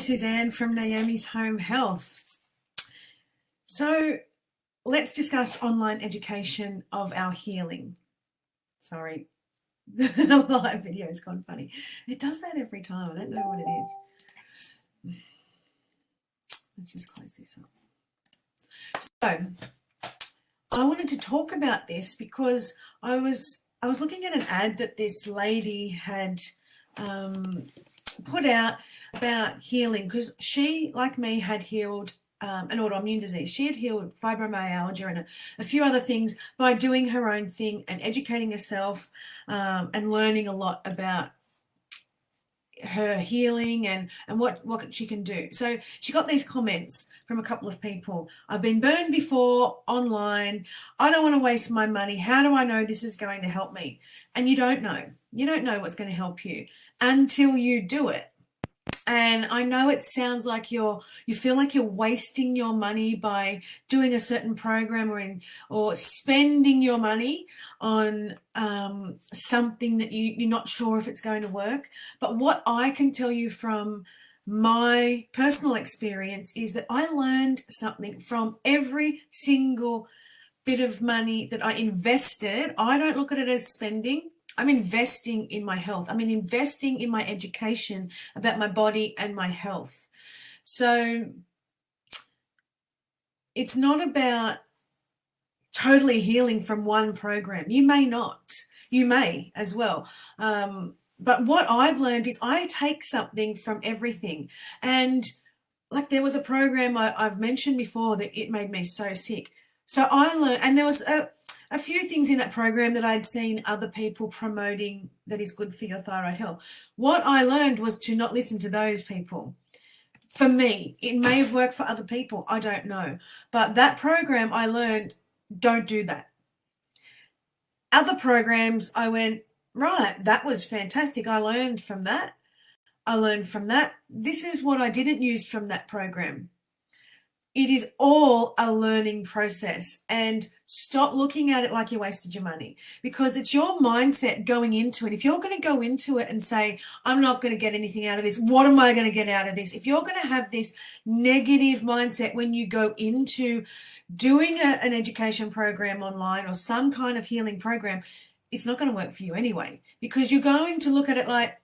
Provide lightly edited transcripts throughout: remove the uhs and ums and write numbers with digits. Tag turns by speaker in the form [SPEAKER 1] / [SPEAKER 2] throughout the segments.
[SPEAKER 1] this is Anne from Naomi's Home Health. So let's discuss online education of our healing. Sorry, the live video has gone funny. It does that every time. I don't know what it is. Let's just close this up. So I wanted to talk about this because I was looking at an ad that this lady had put out about healing, because she, like me, had healed an autoimmune disease. She had healed fibromyalgia and a few other things by doing her own thing and educating herself and learning a lot about her healing and what she can do. So she got these comments from a couple of people. I've been burned before online. I don't want to waste my money. How do I know this is going to help me? And you don't know. You don't know what's going to help you until you do it. And I know it sounds like you feel like you're wasting your money by doing a certain program or spending your money on something that you're not sure if it's going to work. But what I can tell you from my personal experience is that I learned something from every single bit of money that I invested. I don't look at it as spending. I'm investing in my health. I'm investing in my education about my body and my health. So it's not about totally healing from one program. You may not. You may as well. But what I've learned is I take something from everything. And like there was a program I've mentioned before that it made me so sick. So I learned, and there was a few things in that program that I'd seen other people promoting that is good for your thyroid health. What I learned was to not listen to those people. For me, it may have worked for other people. I don't know. But that program I learned, don't do that. Other programs I went, right, that was fantastic. I learned from that. This is what I didn't use from that program. It is all a learning process, and stop looking at it like you wasted your money, because it's your mindset going into it. If you're going to go into it and say, I'm not going to get anything out of this, what am I going to get out of this? If you're going to have this negative mindset when you go into doing an education program online or some kind of healing program, it's not going to work for you anyway, because you're going to look at it like,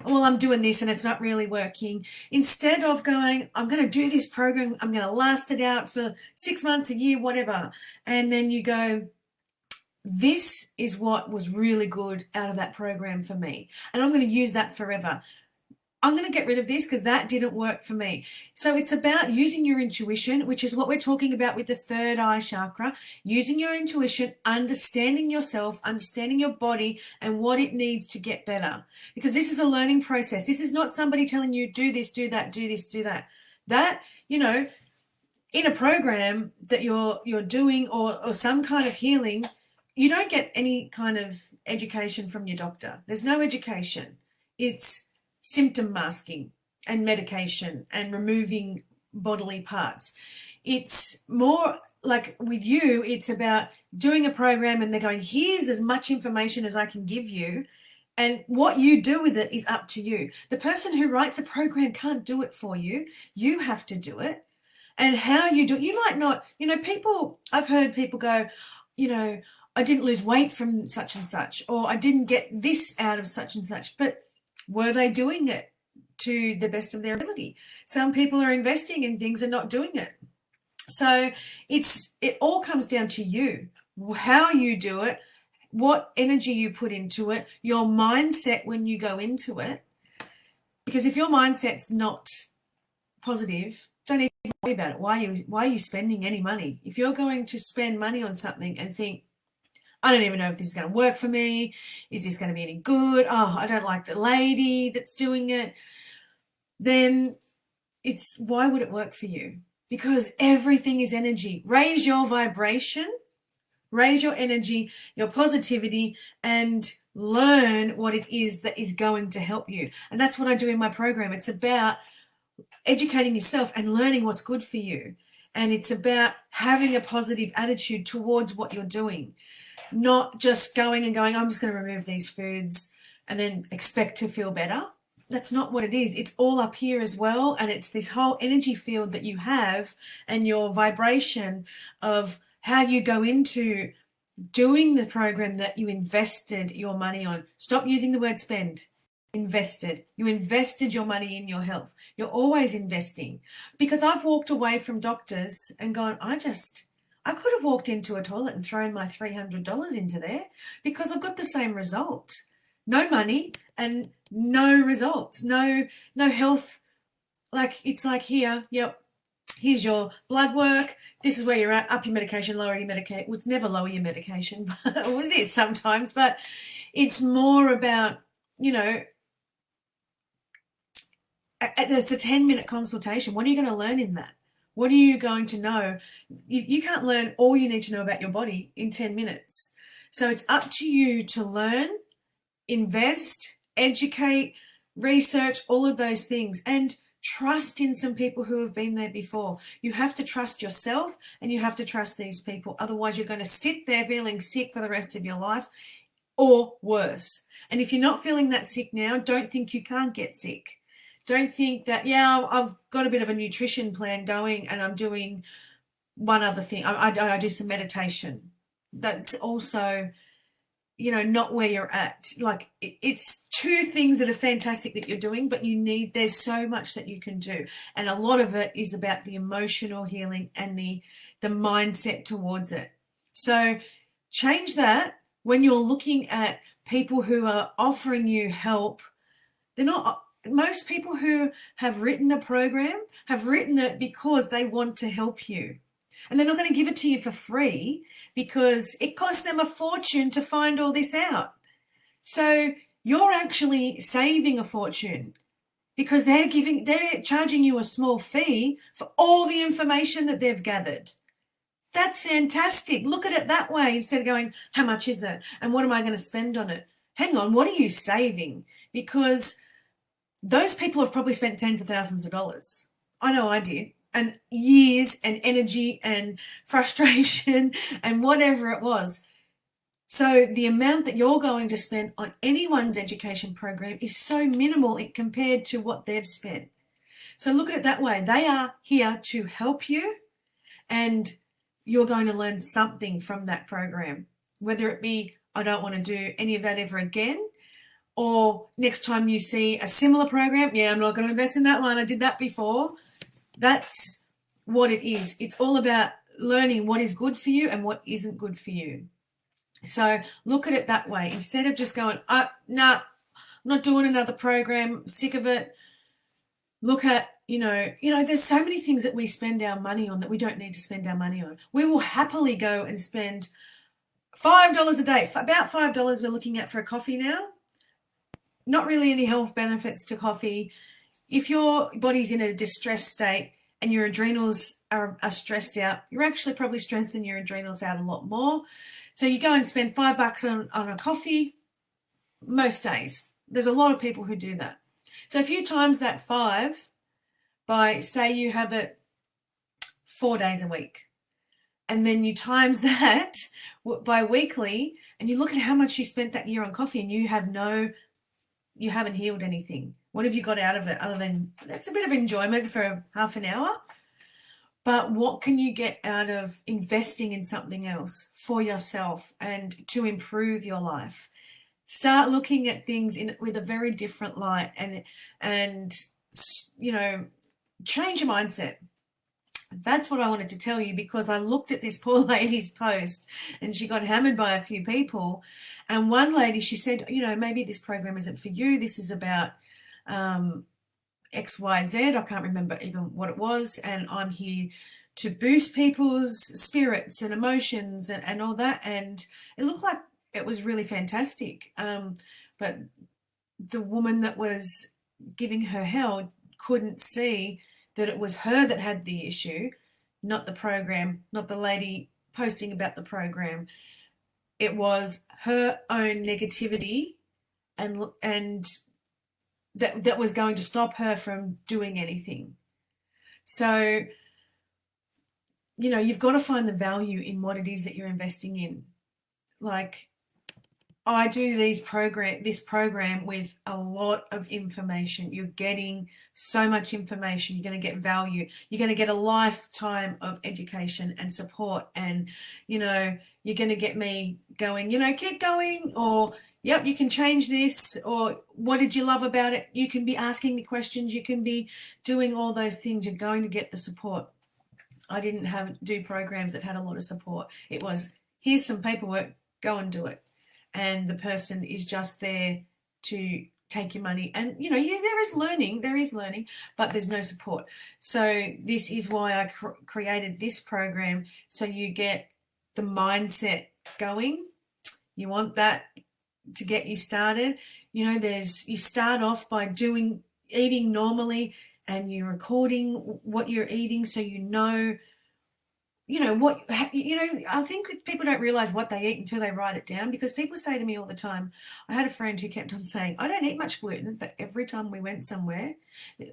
[SPEAKER 1] well, I'm doing this and it's not really working. Instead of going, I'm going to do this program, I'm going to last it out for 6 months, a year, whatever. And then you go, this is what was really good out of that program for me. And I'm going to use that forever. I'm going to get rid of this because that didn't work for me. So it's about using your intuition, which is what we're talking about with the third eye chakra, using your intuition, understanding yourself, understanding your body and what it needs to get better. Because this is a learning process. This is not somebody telling you, do this, do that, do this, do that. That, in a program that you're doing or some kind of healing, you don't get any kind of education from your doctor. There's no education. It's symptom masking and medication and removing bodily parts. It's more like with you, it's about doing a program and they're going, here's as much information as I can give you. And what you do with it is up to you. The person who writes a program can't do it for you. You have to do it. And how you do it, you might not, I've heard people go, I didn't lose weight from such and such, or I didn't get this out of such and such. But were they doing it to the best of their ability? Some people are investing in things and not doing it. So it all comes down to you, how you do it, what energy you put into it, your mindset when you go into it. Because if your mindset's not positive, don't even worry about it. Why are you spending any money? If you're going to spend money on something and think, I don't even know if this is going to work for me. Is this going to be any good? Oh, I don't like the lady that's doing it. Then why would it work for you? Because everything is energy. Raise your vibration, raise your energy, your positivity, and learn what it is that is going to help you. And that's what I do in my program. It's about educating yourself and learning what's good for you. And it's about having a positive attitude towards what you're doing. Not just going, I'm just going to remove these foods and then expect to feel better. that's not what it is. It's all up here as well, and it's this whole energy field that you have and your vibration of how you go into doing the program that you invested your money on. Stop using the word spend. Invested. You invested your money in your health. You're always investing. Because I've walked away from doctors and gone, I could have walked into a toilet and thrown my $300 into there because I've got the same result. No money and no results. No health. Like, it's like here, yep, here's your blood work. This is where you're at. Up your medication, lower your medication. Well, it's never lower your medication. Well, it is sometimes, but it's more about, it's a 10-minute consultation. What are you going to learn in that? What are you going to know? You can't learn all you need to know about your body in 10 minutes. So it's up to you to learn, invest, educate, research, all of those things, and trust in some people who have been there before. You have to trust yourself and you have to trust these people. Otherwise, you're going to sit there feeling sick for the rest of your life or worse. And if you're not feeling that sick now, don't think you can't get sick. Don't think that, yeah, I've got a bit of a nutrition plan going and I'm doing one other thing. I do some meditation. That's also, not where you're at. Like, it's two things that are fantastic that you're doing, but there's so much that you can do. And a lot of it is about the emotional healing and the mindset towards it. So change that when you're looking at people who are offering you help. Most people who have written a program have written it because they want to help you. And they're not going to give it to you for free because it costs them a fortune to find all this out. So you're actually saving a fortune because they're charging you a small fee for all the information that they've gathered. That's fantastic. Look at it that way instead of going, how much is it? And what am I going to spend on it? Hang on, what are you saving? Because those people have probably spent tens of thousands of dollars. I know I did. And years and energy and frustration and whatever it was. So the amount that you're going to spend on anyone's education program is so minimal compared to what they've spent. So look at it that way. They are here to help you and you're going to learn something from that program, whether it be, I don't want to do any of that ever again, or next time you see a similar program, yeah, I'm not going to invest in that one. I did that before. That's what it is. It's all about learning what is good for you and what isn't good for you. So look at it that way. Instead of just going, nah, I'm not doing another program, sick of it. Look at, there's so many things that we spend our money on that we don't need to spend our money on. We will happily go and spend $5 a day, about $5 we're looking at for a coffee now. Not really any health benefits to coffee. If your body's in a distressed state and your adrenals are stressed out, you're actually probably stressing your adrenals out a lot more. So you go and spend $5 on a coffee most days. There's a lot of people who do that. So if you times that 5 by, say you have it 4 days a week, and then you times that by weekly, and you look at how much you spent that year on coffee and you haven't healed anything. What have you got out of it other than that's a bit of enjoyment for half an hour? But what can you get out of investing in something else for yourself and to improve your life? Start looking at things with a very different light and change your mindset. That's what I wanted to tell you because I looked at this poor lady's post and she got hammered by a few people. And one lady, she said, maybe this program isn't for you. This is about XYZ. I can't remember even what it was. And I'm here to boost people's spirits and emotions and all that. And it looked like it was really fantastic. But the woman that was giving her hell couldn't see that it was her that had the issue, not the program, not the lady posting about the program. It was her own negativity and that was going to stop her from doing anything. So, you've got to find the value in what it is that you're investing in. Like, I do this program with a lot of information. You're getting so much information. You're going to get value. You're going to get a lifetime of education and support. And, you're going to get me going, keep going, or, yep, you can change this, or what did you love about it? You can be asking me questions. You can be doing all those things. You're going to get the support. I didn't do programs that had a lot of support. It was, here's some paperwork, go and do it. And the person is just there to take your money. And, there is learning, but there's no support. So this is why I created this program, so you get the mindset going. You want that to get you started. You start off by eating normally, and you're recording what you're eating, so I think people don't realize what they eat until they write it down, because people say to me all the time, I had a friend who kept on saying, I don't eat much gluten, but every time we went somewhere,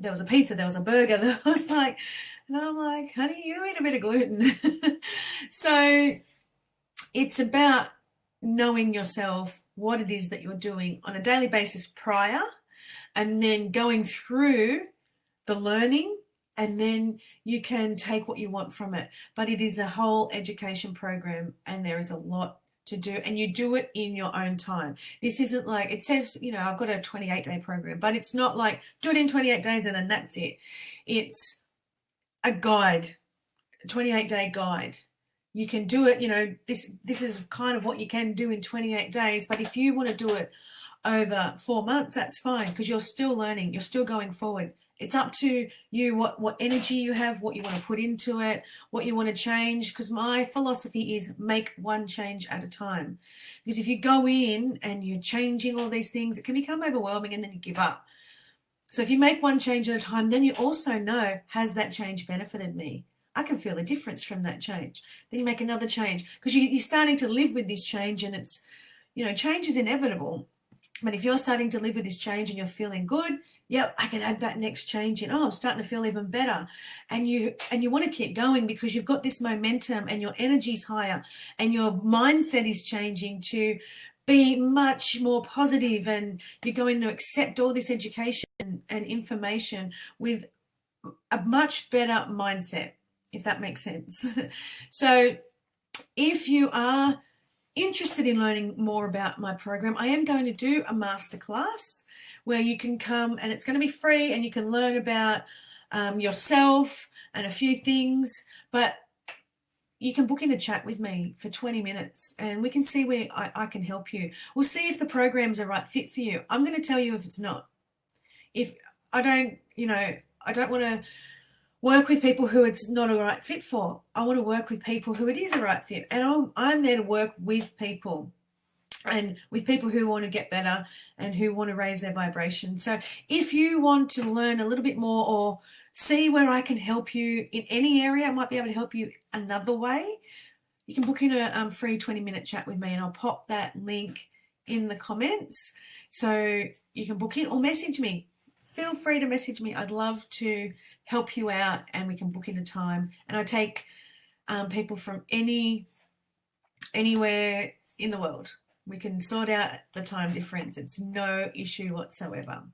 [SPEAKER 1] there was a pizza, there was a burger, and I'm like, honey, you eat a bit of gluten. So it's about knowing yourself, what it is that you're doing on a daily basis prior, and then going through the learning, and then you can take what you want from it. But it is a whole education program, and there is a lot to do, and you do it in your own time. This isn't like, it says, I've got a 28-day program, but it's not like do it in 28 days and then that's it. It's a guide, a 28-day guide. You can do it, this is kind of what you can do in 28 days, but if you want to do it over 4 months, that's fine, because you're still learning, you're still going forward. It's up to you what energy you have, what you want to put into it, what you want to change, because my philosophy is make one change at a time. Because if you go in and you're changing all these things, it can become overwhelming and then you give up. So if you make one change at a time, then you also know, has that change benefited me? I can feel a difference from that change. Then you make another change, because you're starting to live with this change, and it's, change is inevitable. But if you're starting to live with this change and you're feeling good, yep, I can add that next change in. Oh, I'm starting to feel even better. And you want to keep going, because you've got this momentum and your energy's higher and your mindset is changing to be much more positive, and you're going to accept all this education and information with a much better mindset, if that makes sense. So if you are interested in learning more about my program, I am going to do a masterclass where you can come, and it's going to be free, and you can learn about yourself and a few things, but you can book in a chat with me for 20 minutes and we can see where I can help you. We'll see if the program's a right fit for you. I'm going to tell you if it's not. If I don't want to work with people who it's not a right fit for. I want to work with people who it is a right fit. And I'm there to work with people, and with people who want to get better and who want to raise their vibration. So if you want to learn a little bit more or see where I can help you in any area, I might be able to help you another way, you can book in a free 20-minute chat with me, and I'll pop that link in the comments so you can book in, or message me. Feel free to message me. I'd love to help you out, and we can book in a time. And I take people from anywhere in the world. We can sort out the time difference. It's no issue whatsoever.